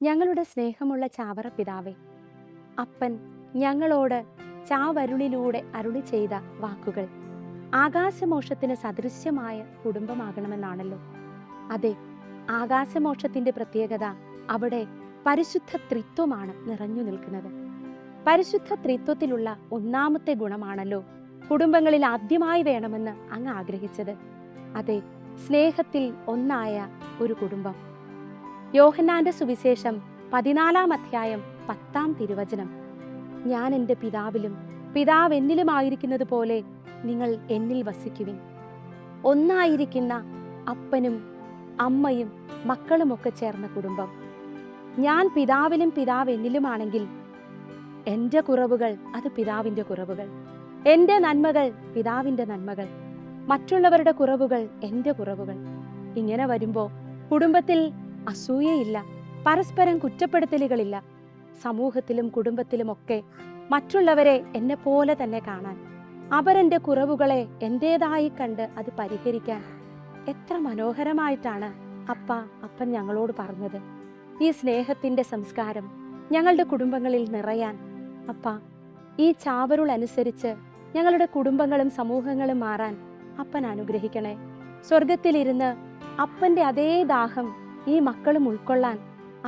ഞങ്ങളുടെ സ്നേഹമുള്ള ചാവറ പിതാവേ, അപ്പൻ ഞങ്ങളോട് ചാവരുളിലൂടെ അരുളി ചെയ്ത വാക്കുകൾ ആകാശമോക്ഷത്തിന് സദൃശ്യമായ കുടുംബമാകണമെന്നാണല്ലോ. അതെ, ആകാശമോക്ഷത്തിന്റെ പ്രത്യേകത അവിടെ പരിശുദ്ധ ത്രിത്വമാണ് നിറഞ്ഞു നിൽക്കുന്നത്. പരിശുദ്ധ ത്രിത്വത്തിലുള്ള ഒന്നാമത്തെ ഗുണമാണല്ലോ കുടുംബങ്ങളിൽ ആദ്യമായി വേണമെന്ന് അങ്ങ് ആഗ്രഹിച്ചത്. അതെ, സ്നേഹത്തിൽ ഒന്നായ ഒരു കുടുംബം. യോഹന്നാന്റെ സുവിശേഷം 14-ാം അധ്യായം 10-ാം തിരുവചനം, ഞാൻ എൻ്റെ പിതാവിലും പിതാവ് എന്നിലുമായിരിക്കുന്നത് പോലെ നിങ്ങൾ എന്നിൽ വസിക്കുവിൻ. ഒന്നായിരിക്കുന്ന അപ്പനും അമ്മയും മക്കളുമൊക്കെ ചേർന്ന കുടുംബം. ഞാൻ പിതാവിലും പിതാവ് എന്നിലുമാണെങ്കിൽ എൻ്റെ കുറവുകൾ അത് പിതാവിൻ്റെ കുറവുകൾ, എൻ്റെ നന്മകൾ പിതാവിൻ്റെ നന്മകൾ, മറ്റുള്ളവരുടെ കുറവുകൾ എൻ്റെ കുറവുകൾ. ഇങ്ങനെ വരുമ്പോൾ കുടുംബത്തിൽ അസൂയയില്ല, പരസ്പരം കുറ്റപ്പെടുത്തലുകളില്ല. സമൂഹത്തിലും കുടുംബത്തിലുമൊക്കെ മറ്റുള്ളവരെ എന്നെ പോലെ തന്നെ കാണാൻ, അവരെൻ്റെ കുറവുകളെ എൻ്റേതായി കണ്ട് അത് പരിഹരിക്കാൻ എത്ര മനോഹരമായിട്ടാണ് അപ്പൻ ഞങ്ങളോട് പറഞ്ഞത്. ഈ സ്നേഹത്തിൻ്റെ സംസ്കാരം ഞങ്ങളുടെ കുടുംബങ്ങളിൽ നിറയാൻ ഈ ചാവരുൾ അനുസരിച്ച് ഞങ്ങളുടെ കുടുംബങ്ങളും സമൂഹങ്ങളും മാറാൻ അപ്പൻ അനുഗ്രഹിക്കണേ. സ്വർഗത്തിലിരുന്ന് അപ്പൻ്റെ അതേ ദാഹം ഈ മക്കളും ഉൾക്കൊള്ളാൻ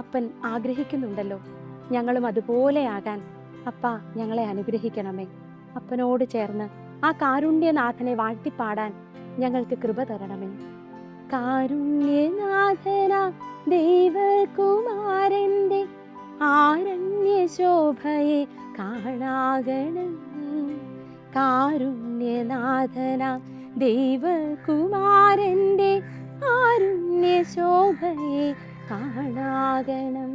അപ്പൻ ആഗ്രഹിക്കുന്നുണ്ടല്ലോ. ഞങ്ങളും അതുപോലെയാകാൻ ഞങ്ങളെ അനുഗ്രഹിക്കണമേ. അപ്പനോട് ചേർന്ന് ആ കാരുണ്യനാഥനെ വാഴ്ത്തിപ്പാടാൻ ഞങ്ങൾക്ക് കൃപ തരണമേ. കാരുണ്യനാഥന ദൈവകുമാരന്റെ ആരണ്യ ശോഭയെ കാണാകണം. കാരുണ്യനാഥന ദൈവകുമാരന്റെ ആരുണ്യ ശോഭയെ കാണാകണം.